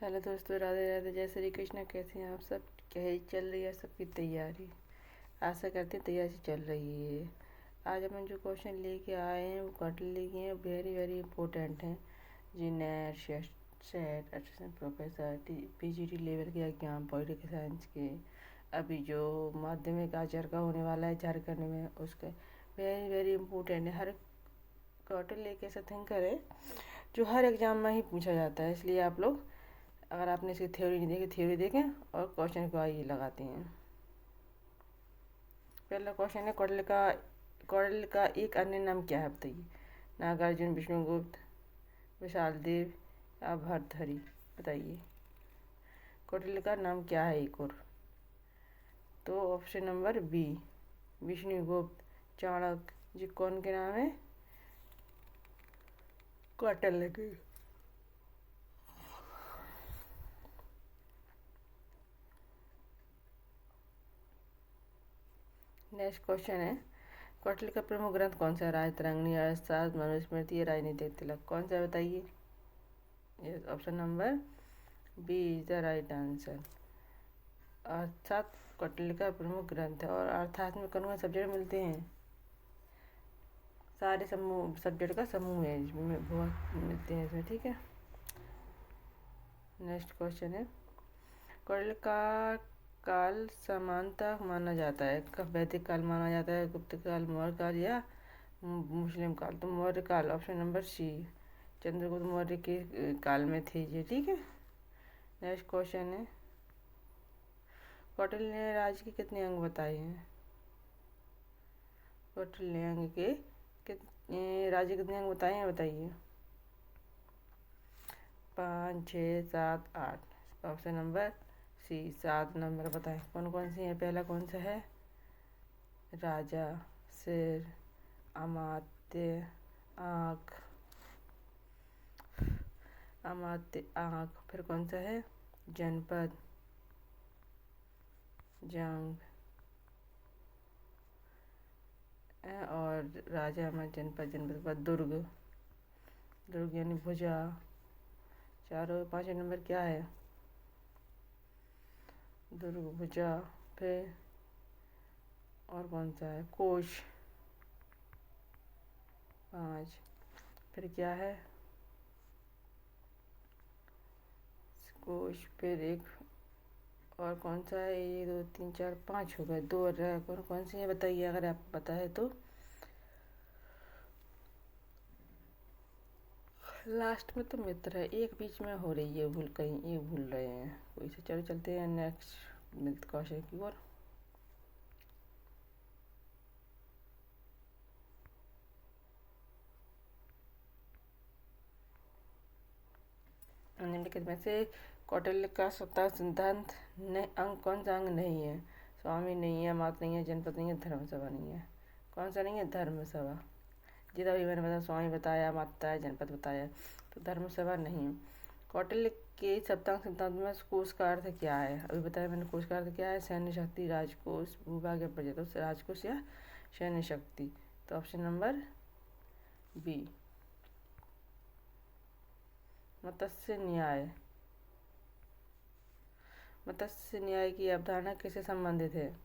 Hello दोस्तों, राधे राधे, जय श्री कृष्ण। कैसे हैं आप सब? क्या ही चल रही है सबकी तैयारी? आशा करते हैं तैयारी चल रही है। आज हम जो क्वेश्चन लेके आए हैं वो क्वार्टरली के हैं, वेरी वेरी इंपॉर्टेंट हैं। जी NET, SET, assistant professor, PGT level के एग्जाम, पॉलिटिकल साइंस के, अभी जो माध्यमिक आचार का होने वाला है झारखंड में, उसके वेरी वेरी इंपॉर्टेंट है। हर क्वार्टरली एक ऐसा थिंकर है जो हर एग्जाम में ही पूछा जाता है। इसलिए आप लोग, अगर आपने इसकी थ्योरी नहीं देखी, थ्योरी देखें और क्वेश्चन को आइए लगाते हैं। पहला क्वेश्चन है, कौटिल्य का एक अन्य नाम क्या है बताइए? नागार्जुन, विष्णुगुप्त, विशाल देव या भर्तहरि? बताइए कौटिल्य का नाम क्या है एक और? तो option number B, Vishnugupta. Chanakya ji कौन के नाम है? कौटिल्य के। नेक्स्ट क्वेश्चन है, कौटिल्य का प्रमुख ग्रंथ कौन सा है? राजतरंगिणी, अर्थशास्त्र, मनुस्मृति या राजनीतिक तिलक? कौन सा है बताइए? ये option number B is the right answer. अर्थात कौटिल्य का प्रमुख ग्रंथ है। और अर्थात में कौन कौन सब्जेक्ट मिलते हैं? सारे समूह, सब्जेक्ट का समूह है जिसमें बहुत मिलते हैं इसमें, ठीक है। नेक्स्ट क्वेश्चन है, कौटिल्य का काल समानता माना जाता है? कब वैदिक काल माना जाता है, गुप्त काल, मौर्य काल या मुस्लिम काल? तो मौर्य काल, option number C, Chandragupta Maurya के काल में थे ये, ठीक है। नेक्स्ट क्वेश्चन है, कौटिल्य ने राज्य के कितने अंग बताए हैं? कौटिल्य अंग के कितने, राज्य कितने अंग बताए हैं बताइए? 5, 6, 7, 8। ऑप्शन नंबर सी, 7 नंबर बताएं कौन कौन सी है। पहला कौन सा है? राजा, सिर, अमात्य, आँख, अमात्य आँख। फिर कौन सा है? जनपद, जंग, और राजा में जनपद, जनपद के बाद दुर्ग, दुर्ग यानी भुजा। चारों, 5 नंबर क्या है? दुर्ग, भुजा। फिर और कौन सा है? कोश, 5। फिर क्या है? कोश। फिर एक और कौन सा है? 1, 2, 3, 4, 5 हो गए, 2 रह। कौन कौन सी है बताइए अगर आप पता है तो। लास्ट में तो मित्र है, एक बीच में हो रही है भूल, कहीं एक भूल रहे हैं कोई से। चलो चलते हैं नेक्स्ट मित्र क्वेश्चन की ओर। निम्नलिखित में से कौटिल्य का स्वतः सिद्धांत अंग कौन सा अंग नहीं है? स्वामी नहीं है, मात नहीं है, जनपद नहीं है, धर्मसभा नहीं है। कौन सा नहीं है? धर्मसभा। जितना भी मैंने बताया, स्वामी बताया, माता बताया, जनपद बताया, तो धर्मसभा नहीं। कौटिल्य के सप्तांग सिद्धांत में कोश का अर्थ क्या है? अभी बताया मैंने, कोश का अर्थ क्या है? सैन्य शक्ति, राजकोष, भूभाग या प्रजा। तो राजकोष या सैन्य शक्ति। तो ऑप्शन नंबर बी। मत्स्य न्याय, मत्स्य न्याय की अवधारणा किससे संबंधित है?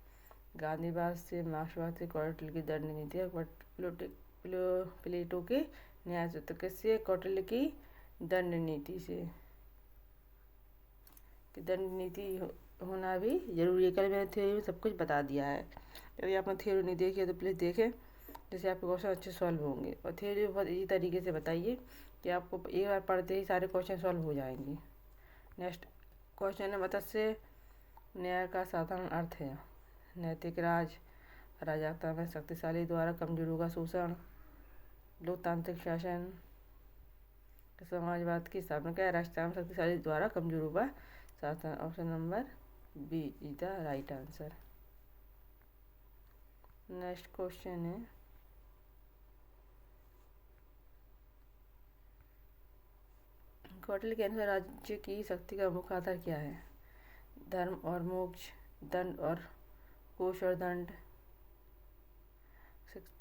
गांधीवाद से, मार्क्सवाद से, कौटिल्य की दंड नीति या प्लेटो के न्याय सूत्र? किससे? कौटिल्य की दंड नीति से। कि दंड नीति होना भी जरूरी है। कल मैंने थ्योरी में सब कुछ बता दिया है। यदि आपने थ्योरी नहीं देखी है तो प्लीज़ देखें, जिससे आपके क्वेश्चन अच्छे सॉल्व होंगे। और थ्योरी बहुत इजी तरीके से बताइए कि आपको एक बार पढ़ते ही सारे क्वेश्चन सॉल्व हो जाएंगे। नेक्स्ट क्वेश्चन है, मत्स्य न्याय का साधारण अर्थ है? नैतिक राज, अराजकता में शक्तिशाली द्वारा कमजोरों का शोषण, लोकतांत्रिक शासन, समाजवाद की स्थापना। क्या? राष्ट्र में शक्तिशाली द्वारा कमजोरों का शासन। Option number B is the right answer. Next question है, कौटिल्य के अनुसार राज्य की शक्ति का मुख्य आधार क्या है? धर्म और मोक्ष, दंड और कोश और दंड,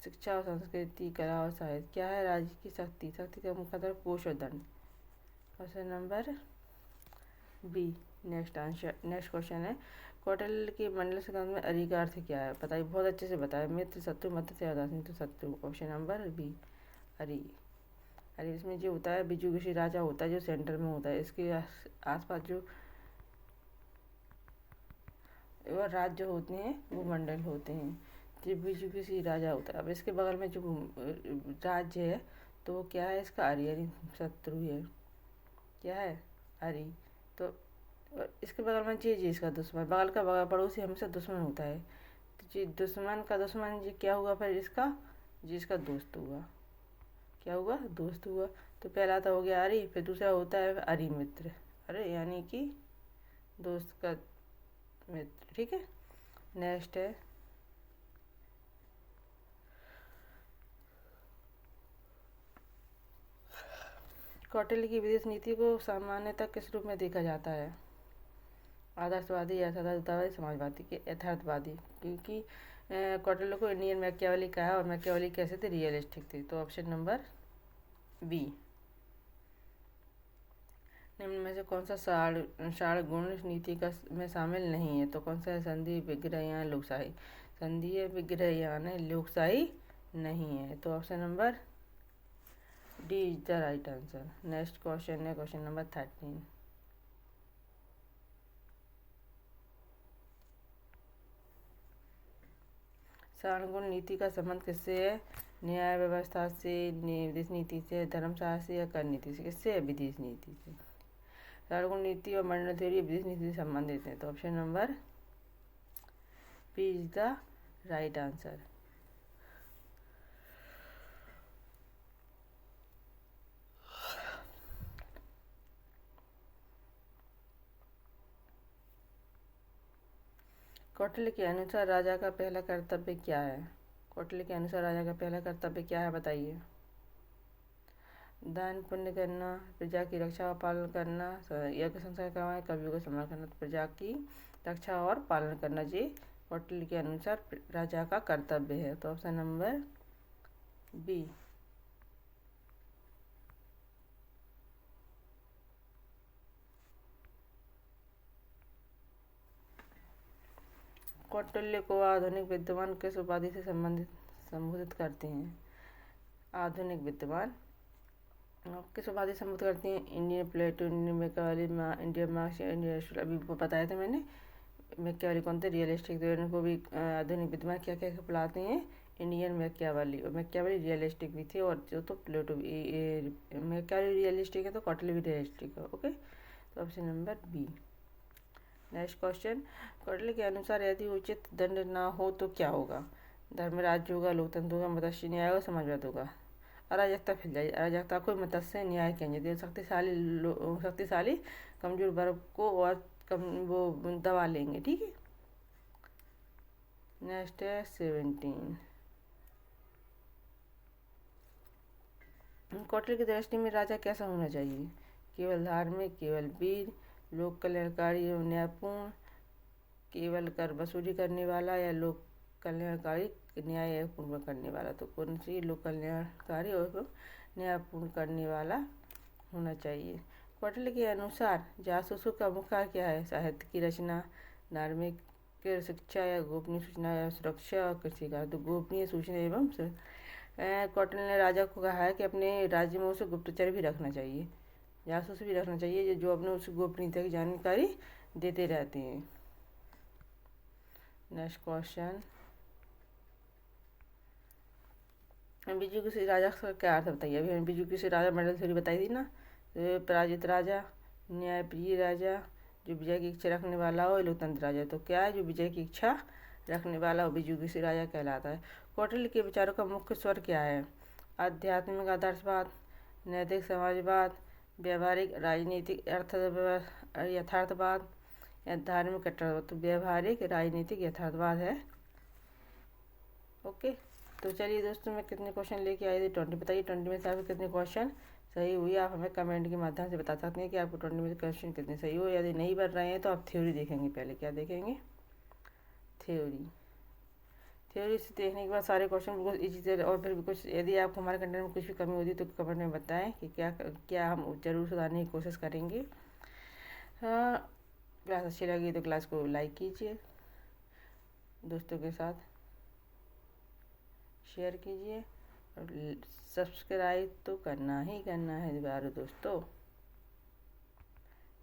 शिक्षा और संस्कृति, कला और साहित्य। क्या है राज्य की शक्ति? शक्ति का मुख्य आधार कोश और दंड। Option number B. Next question है, कौटिल्य के मंडल सिद्धांत में अरि का अर्थ क्या है? बताइए, बहुत अच्छे से बताए। मित्र, शत्रु, मत्स्य, उदासीन, तो शत्रु। ऑप्शन नंबर बी, अरि। अरे इसमें जो होता है बिजू किसी राजा होता है जो सेंटर में होता है, इसके आसपास जो राज्य होते हैं वो मंडल होते हैं। जो बिजू किसी राजा होता है, अब इसके बगल में जो राज्य है तो वो क्या है? इसका अरि, अरि शत्रु है। क्या है? अरि। तो इसके बगल में जी जी इसका दुश्मन, बगल का बगल पड़ोसी हमेशा दुश्मन होता है। तो जी दुश्मन का दुश्मन जी क्या हुआ फिर? इसका जी इसका दोस्त हुआ। क्या हुआ? दोस्त हुआ। तो पहला तो हो गया अरि, फिर दूसरा होता है अरि मित्र। अरे यानी कि दोस्त का मित्र। ठीक है। नेक्स्ट है, कौटिल्य की विदेश नीति को सामान्यतः किस रूप में देखा जाता है? आदर्शवादी, यथार्थवादी, समाजवादी के यथार्थवादी। क्योंकि कौटिल्य को इंडियन मैकियावेली कहा है, और मैकियावेली कैसे थे? रियलिस्टिक थे। तो ऑप्शन नंबर बी। निम्न में से कौन सा षाण गुण नीति का में शामिल नहीं है? तो कौन सा है? संधि, विग्रह या लोकशाही। संधि, विग्रह यानी लोकशाही नहीं है। तो option number D is the right answer. Next question है क्वेश्चन नंबर 13। षाण नीति का संबंध किससे है? न्याय व्यवस्था से, विदेश नीति से, धर्मशास्त्र से, या कर नीति से? किससे है? विदेश नीति से। षाण नीति और मंडल थ्योरी विदेश नीति से संबंधित है। तो option number B is the right answer. Kautilya के अनुसार राजा का पहला कर्तव्य क्या है? कौटिल्य के अनुसार राजा का पहला कर्तव्य क्या है? बताइए। दान पुण्य करना, प्रजा की रक्षा और पालन करना, यज्ञ संस्कार करवाएं, कवियों का सम्मान करना। तो प्रजा की रक्षा और पालन करना जी कौटिल्य के अनुसार राजा का कर्तव्य है। तो ऑप्शन नंबर बी। कौटिल्य को आधुनिक विद्वान किस उपाधि से संबोधित करते हैं? आधुनिक विद्वान किस उपाधि से संबोधित करते हैं? Indian Plato, Indian Machiavelli, Indian Marx, Indian, अभी बताया था मैंने। मैकियावेली कौन थे? रियलिस्टिक। तो इनको भी आधुनिक विद्वान क्या क्या बुलाते हैं? Indian Machiavelli. और मैकियावेली रियलिस्टिक भी थे, और जो तो प्लेटो भी। मैकियावेली रियलिस्टिक है तो कौटिल्य भी रियलिस्टिक है। ओके। तो option number B. Next question, Kautilya के अनुसार यदि उचित दंड ना हो तो क्या होगा? धर्म राज्य होगा, लोकतंत्र होगा, मत्स्य न्याय होगा, समाजवाद होगा। अराजकता फैल जाएगी। अराजकता को मत्स्य न्याय कहेंगे। शक्तिशाली कमजोर वर्ग को और वो दबा लेंगे। ठीक है। नेक्स्ट है 17। कौटिल्य की दृष्टि में राजा कैसा होना चाहिए? केवल धार्मिक, केवल वीर, लोक कल्याणकारी एवं न्यायपूर्ण, केवल कर वसूली करने वाला, या लोक कल्याणकारी न्यायपूर्ण करने वाला। तो कौन सी? लोक कल्याणकारी और न्यायपूर्ण करने वाला होना चाहिए। कौटिल्य के अनुसार जासूसों का मुख्य कार्य क्या है? साहित्य की रचना, धार्मिक शिक्षा, या गोपनीय सूचना या सुरक्षा, और कृषि का। तो गोपनीय सूचना एवं कौटिल्य ने राजा को कहा है कि अपने राज्य में उसे गुप्तचर भी रखना चाहिए, जासूस भी रखना चाहिए, जो अपने उस गोपनीयता की जानकारी देते रहते हैं। नेक्स्ट क्वेश्चन, बिजू किसी राजा का क्या अर्थ बताइए? अभी हमने बिजू किसी राजा मंडल थ्योरी बताई थी ना। तो पराजित राजा, न्यायप्रिय राजा, जो विजय की इच्छा रखने वाला हो, लोकतंत्र राजा। तो क्या है? जो विजय की इच्छा रखने वाला हो, बिजू किसी राजा कहलाता है। कौटिल्य के विचारों का मुख्य स्वर क्या है? आध्यात्मिक आदर्शवाद, नैतिक समाजवाद, व्यवहारिक राजनीतिक यथार्थवाद, या धार्मिक कट्टरवाद। तो व्यवहारिक राजनीतिक यथार्थवाद है। ओके। तो चलिए दोस्तों, मैं कितने क्वेश्चन लेके आई थी? 20 बताइए। 20 में से आपके कितने क्वेश्चन सही हुई? आप हमें कमेंट के माध्यम से बता सकते हैं कि आपको 20 में से क्वेश्चन कितने सही हुए। यदि नहीं बन रहे हैं तो आप थ्योरी देखेंगे पहले। क्या देखेंगे? थ्योरी। थ्योरी से देखने के बाद सारे क्वेश्चन बिल्कुल इजी से, और फिर भी कुछ यदि आपको हमारे कंटेंट में कुछ भी कमी होती है तो कमेंट में बताएं कि क्या क्या हम जरूर सुधारने की कोशिश करेंगे। हाँ, क्लास अच्छी लगी तो क्लास को लाइक कीजिए, दोस्तों के साथ शेयर कीजिए और सब्सक्राइब तो करना ही करना है प्यारे दोस्तों।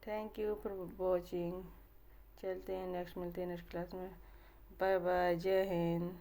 Thank you for watching. चलते हैं नेक्स्ट, मिलते हैं नेक्स्ट क्लास में। बाय बाय, जय हिंद।